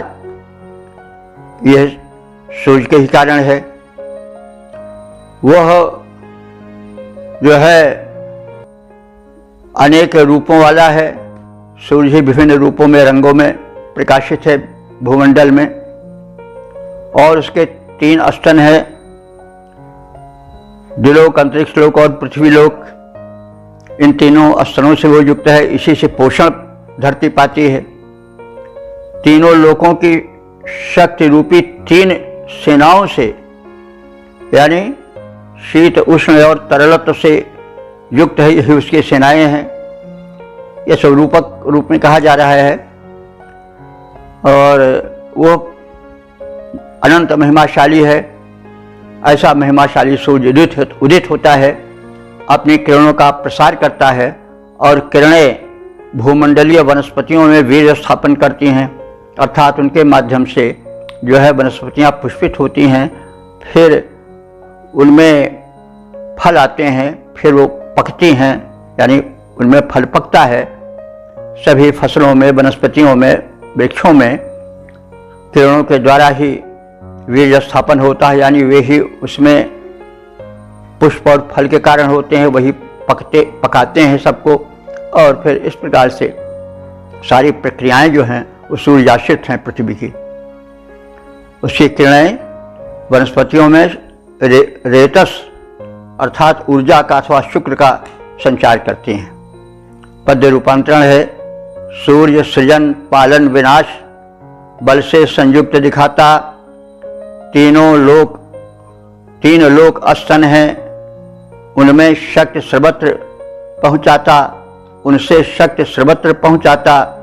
यह सूर्य के ही कारण है। वह जो है अनेक रूपों वाला है। सूर्य ही विभिन्न रूपों में, रंगों में प्रकाशित है भूमंडल में। और उसके 3 स्तन है, द्युलोक, अंतरिक्ष लोक और पृथ्वी लोक। इन तीनों स्तनों से वो युक्त है, इसी से पोषण धरती पाती है। तीनों लोकों की शक्ति रूपी 3 सेनाओं से यानी शीत, उष्ण और तरलत्व से युक्त है, यही उसकी सेनाएं हैं। यह स्वरूपक रूप में कहा जा रहा है। और वो अनंत महिमाशाली है। ऐसा महिमाशाली सूर्य उदित होता है, अपनी किरणों का प्रसार करता है और किरणें भूमंडलीय वनस्पतियों में वीर्य स्थापन करती हैं, अर्थात उनके माध्यम से जो है वनस्पतियां पुष्पित होती हैं, फिर उनमें फल आते हैं, फिर वो पकती हैं, यानी उनमें फल पकता है। सभी फसलों में, वनस्पतियों में, वृक्षों में किरणों के द्वारा ही वीर्य स्थापन होता है, यानी वे ही उसमें पुष्प और फल के कारण होते हैं, वही पकाते हैं सबको। और फिर इस प्रकार से सारी प्रक्रियाएं जो हैं वो सूर्याश्रित हैं पृथ्वी की। उसकी किरणें वनस्पतियों में रेतस अर्थात ऊर्जा का अथवा शुक्र का संचार करती हैं। पद्य रूपांतरण है, सूर्य सृजन, पालन, विनाश, बल से संयुक्त दिखाता। 3 लोक स्तन हैं, उनमें शक्ति सर्वत्र पहुंचाता, उनसे शक्ति सर्वत्र पहुंचाता।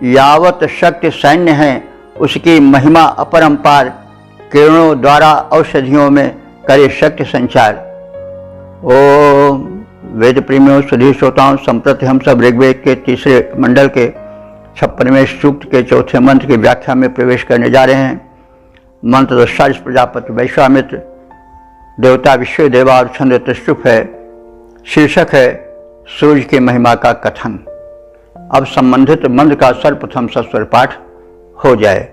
यावत शक्ति सैन्य है उसकी महिमा अपरंपार, किरणों द्वारा औषधियों में करे शक्ति संचार। ओम वेद प्रेमियों, सुधीर श्रोताओं, संप्रति हम सब ऋग्वेद के 3 मंडल के 56वें सूक्त के 4थे मंत्र की व्याख्या में प्रवेश करने जा रहे हैं। मंत्र दृष्टा प्रजापति वैश्वामित्र, देवता विश्वदेवा और छंद त्रिशुप है। शीर्षक है सूर्य की महिमा का कथन। अब संबंधित मंत्र का सर्वप्रथम सस्वर पाठ हो जाए।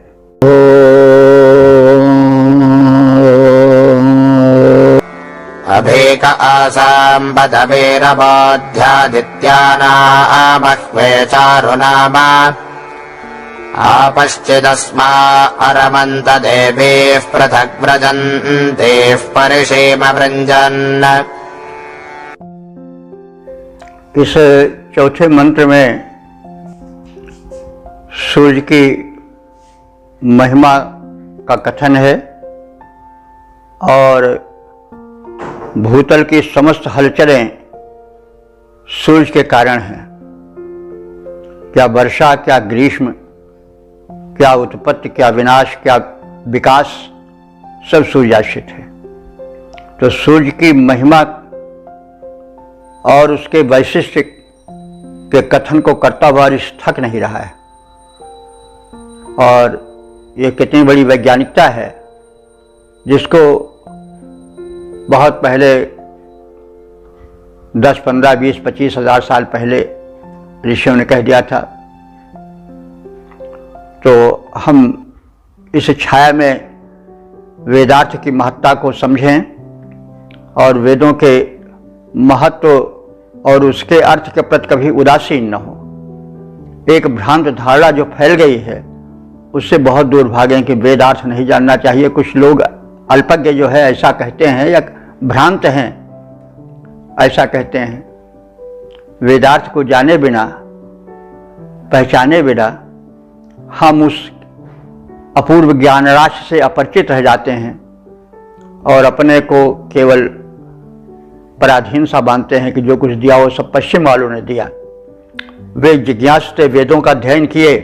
अभेक आसां बदवेरबोध्यादित्यानामह्वे चारुनामा आपश्चिदस्मा अरमन्त देवीः पृथक् व्रजन्तेः परिषेम वृञ्जन्। इस 4थे मंत्र में सूर्य की महिमा का कथन है और भूतल की समस्त हलचलें सूर्य के कारण हैं। क्या वर्षा, क्या ग्रीष्म, क्या उत्पत्ति, क्या विनाश, क्या विकास, सब सूर्याश्रित है। तो सूर्य की महिमा और उसके वैशिष्ट के कथन को करता हुआ थक नहीं रहा है। और ये कितनी बड़ी वैज्ञानिकता है जिसको बहुत पहले 10, 15, 20, 25 हजार साल पहले ऋषियों ने कह दिया था। तो हम इस छाया में वेदार्थ की महत्ता को समझें और वेदों के महत्व और उसके अर्थ के प्रति कभी उदासीन न हो। एक भ्रांत धारणा जो फैल गई है उससे बहुत दूर भागें कि वेदार्थ नहीं जानना चाहिए। कुछ लोग अल्पज्ञ जो है ऐसा कहते हैं या भ्रांत हैं ऐसा कहते हैं। वेदार्थ को जाने बिना, पहचाने बिना हम उस अपूर्व ज्ञान राशि से अपरिचित रह जाते हैं और अपने को केवल पराधीन सा मानते हैं कि जो कुछ दिया वो सब पश्चिम वालों ने दिया। वे जिज्ञासु थे, वेदों का अध्ययन किए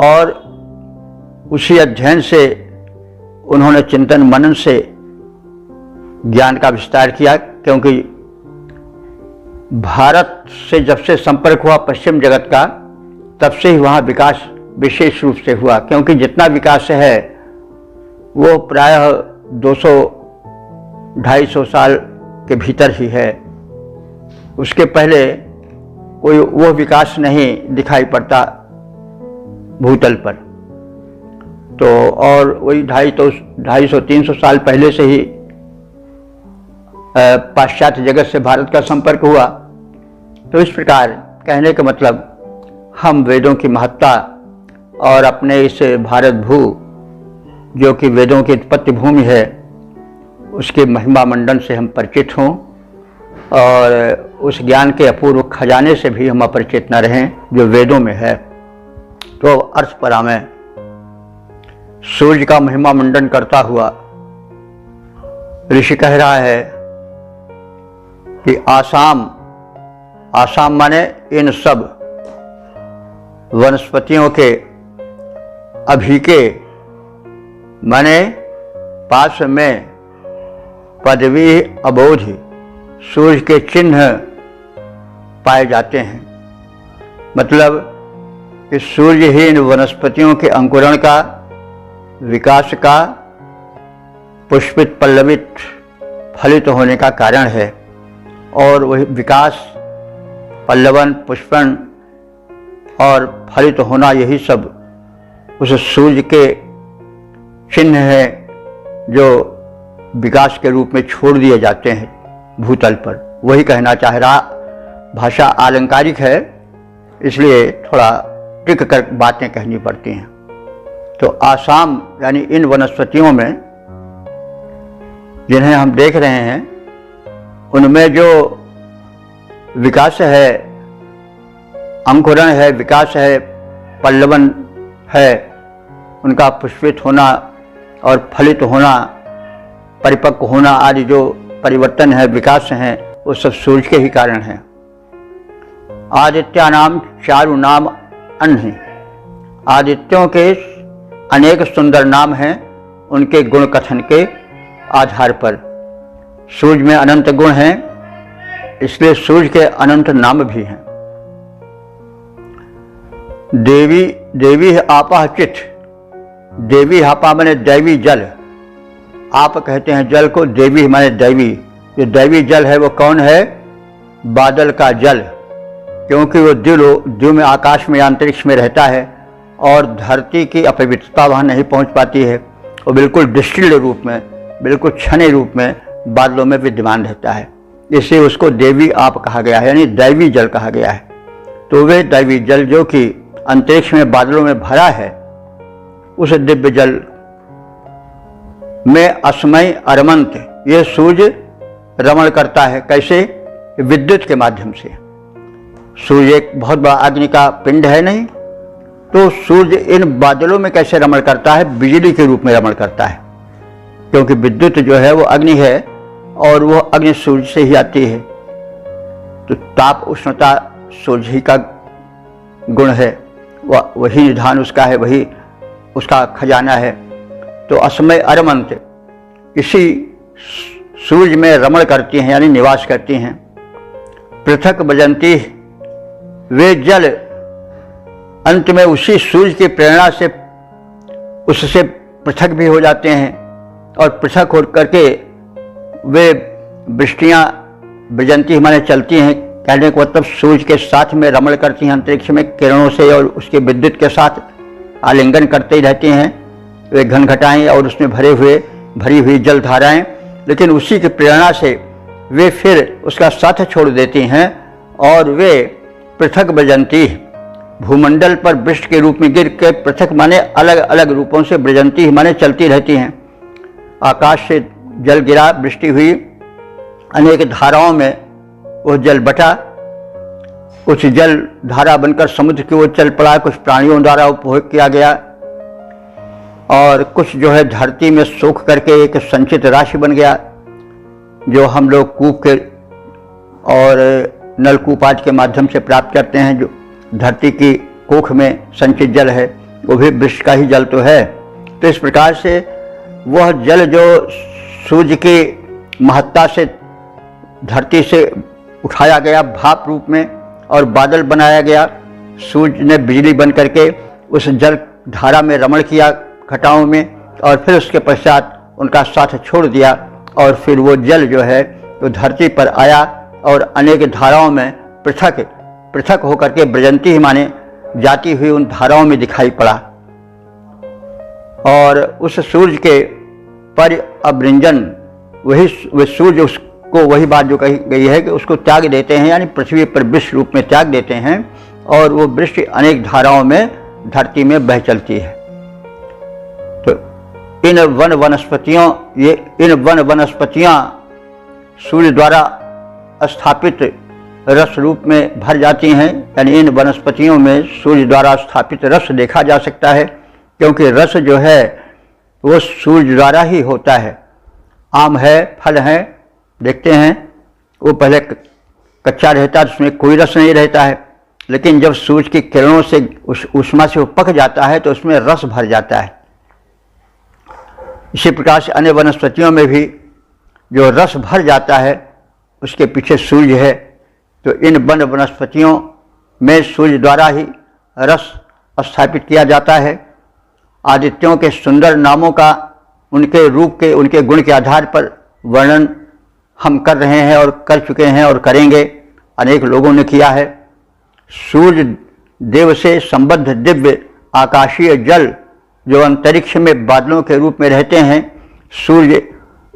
और उसी अध्ययन से उन्होंने चिंतन मनन से ज्ञान का विस्तार किया, क्योंकि भारत से जब से संपर्क हुआ पश्चिम जगत का, तब से ही वहाँ विकास विशेष रूप से हुआ, क्योंकि जितना विकास है वो प्रायः 200-250 साल के भीतर ही है। उसके पहले कोई वो विकास नहीं दिखाई पड़ता भूतल पर। तो और वही 250-300 साल पहले से ही पाश्चात्य जगत से भारत का संपर्क हुआ। तो इस प्रकार कहने का मतलब हम वेदों की महत्ता और अपने इस भारत भू जो कि वेदों की उत्पत्ति भूमि है उसके महिमा मंडन से हम परिचित हों और उस ज्ञान के अपूर्व खजाने से भी हम अपरिचित न रहें जो वेदों में है। तो अर्थ परा में सूर्य का महिमा मंडन करता हुआ ऋषि कह रहा है कि आसाम माने इन सब वनस्पतियों के अभिके माने पास में पदवी अबोध सूर्य के चिन्ह पाए जाते हैं। मतलब कि सूर्य ही इन वनस्पतियों के अंकुरण का, विकास का, पुष्पित पल्लवित फलित होने का कारण है। और वही विकास, पल्लवन, पुष्पन और फलित होना, यही सब उस सूर्य के चिन्ह है जो विकास के रूप में छोड़ दिए जाते हैं भूतल पर। वही कहना चाह रहा। भाषा आलंकारिक है, इसलिए थोड़ा टिक कर बातें कहनी पड़ती हैं। तो आसाम यानी इन वनस्पतियों में जिन्हें हम देख रहे हैं उनमें जो विकास है, अंकुरण है, विकास है, पल्लवन है, उनका पुष्पित होना और फलित होना, परिपक्व होना आदि जो परिवर्तन है, विकास हैं, वो सब सूर्य के ही कारण हैं। आदित्यानाम चारु नाम अन्य, आदित्यों के अनेक सुंदर नाम हैं उनके गुण कथन के आधार पर। सूर्य में अनंत गुण हैं, इसलिए सूर्य के अनंत नाम भी हैं। देवी आपा चित, देवी आपा माने दैवी जल, आप कहते हैं जल को, देवी माने दैवी। जो दैवी जल है वो कौन है? बादल का जल, क्योंकि वो द्यू में, आकाश में, अंतरिक्ष में रहता है और धरती की अपवित्रता वहाँ नहीं पहुँच पाती है। वो बिल्कुल डिस्टिल्ड रूप में, बिल्कुल छने रूप में बादलों में विद्यमान रहता है, इसलिए उसको देवी आप कहा गया है, यानी दैवी जल कहा गया है। तो वे दैवी जल जो कि अंतरिक्ष में बादलों में भरा है, उस दिव्य जल में अस्मय अरमंत, ये सूर्य रमण करता है। कैसे? विद्युत के माध्यम से। सूर्य एक बहुत बड़ा अग्नि का पिंड है नहीं, तो सूर्य इन बादलों में कैसे रमण करता है? बिजली के रूप में रमण करता है, क्योंकि विद्युत जो है वो अग्नि है और वो अग्नि सूर्य से ही आती है। तो ताप उष्णता सूर्य ही का गुण है, वही निधान उसका है, वही उसका खजाना है। तो अस्मय अरमंत इसी सूर्य में रमण करती हैं, यानी निवास करती हैं। पृथक बजंती, वे जल अंत में उसी सूर्य की प्रेरणा से उससे पृथक भी हो जाते हैं और पृथक हो करके वे वृष्टियाँ बजंती माने चलती हैं। कहने को मतलब सूर्य के साथ में रमण करती हैं, अंतरिक्ष में किरणों से और उसके विद्युत के साथ आलिंगन करते ही रहती हैं वे घनघटाएं और उसमें भरी हुई जल धाराएं। लेकिन उसी की प्रेरणा से वे फिर उसका साथ छोड़ देती हैं और वे पृथक बजंती, भूमंडल पर वृष्टि के रूप में गिर के, पृथक माने अलग अलग रूपों से, बजंती माने चलती रहती हैं। आकाश से जल गिरा, वृष्टि हुई, अनेक धाराओं में वो जल बटा, कुछ जल धारा बनकर समुद्र की ओर चल पड़ा, कुछ प्राणियों द्वारा उपभोग किया गया और कुछ जो है धरती में सोख करके एक संचित राशि बन गया। जो हम लोग कूप के और नलकूप आदि के माध्यम से प्राप्त करते हैं, जो धरती की कोख में संचित जल है, वो भी वृक्ष का ही जल तो है। तो इस प्रकार से वह जल जो सूर्य की महत्ता से धरती से उठाया गया भाप रूप में और बादल बनाया गया, सूर्य ने बिजली बन करके उस जल धारा में रमण किया घटाओं में, और फिर उसके पश्चात उनका साथ छोड़ दिया, और फिर वो जल जो है तो धरती पर आया और अनेक धाराओं में पृथक पृथक होकर के ब्रजंती ही माने जाती हुई उन धाराओं में दिखाई पड़ा। और उस सूर्य के पर अवृंजन, वही सूर्य उसको, वही बात जो कही गई है कि उसको त्याग देते हैं, यानी पृथ्वी पर वृक्ष रूप में त्याग देते हैं, और वो वृक्ष अनेक धाराओं में धरती में बह चलती है। तो इन वन वनस्पतियां सूर्य द्वारा स्थापित रस रूप में भर जाती हैं, यानी इन वनस्पतियों में सूर्य द्वारा स्थापित रस देखा जा सकता है, क्योंकि रस जो है वो सूर्य द्वारा ही होता है। आम है, फल है, देखते हैं वो पहले कच्चा रहता है, उसमें कोई रस नहीं रहता है, लेकिन जब सूर्य की किरणों से ऊष्मा से वो पक जाता है तो उसमें रस भर जाता है। इसी प्रकार से अन्य वनस्पतियों में भी जो रस भर जाता है उसके पीछे सूर्य है। तो इन वन वनस्पतियों में सूर्य द्वारा ही रस स्थापित किया जाता है। आदित्यों के सुंदर नामों का उनके रूप के, उनके गुण के आधार पर वर्णन हम कर रहे हैं और कर चुके हैं और करेंगे, अनेक लोगों ने किया है। सूर्य देव से संबद्ध दिव्य आकाशीय जल जो अंतरिक्ष में बादलों के रूप में रहते हैं, सूर्य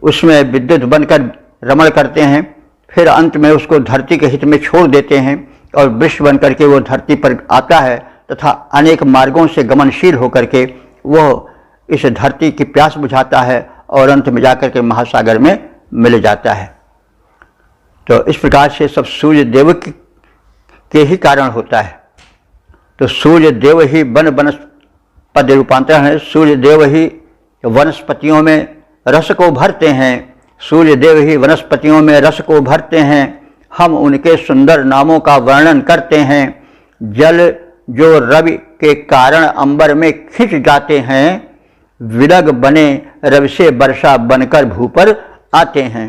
उसमें विद्युत बनकर रमण करते हैं, फिर अंत में उसको धरती के हित में छोड़ देते हैं और वृक्ष बन करके वो धरती पर आता है तथा अनेक मार्गों से गमनशील होकर के वह इस धरती की प्यास बुझाता है और अंत में जाकर के महासागर में मिल जाता है। तो इस प्रकार से सब सूर्य देव के ही कारण होता है। तो सूर्य देव ही पद रूपांतरण है, सूर्य देव ही वनस्पतियों में रस को भरते हैं, सूर्य देव ही वनस्पतियों में रस को भरते हैं। हम उनके सुंदर नामों का वर्णन करते हैं। जल जो रवि के कारण अंबर में खिंच जाते हैं, विलग बने रवि से वर्षा बनकर भू पर आते हैं।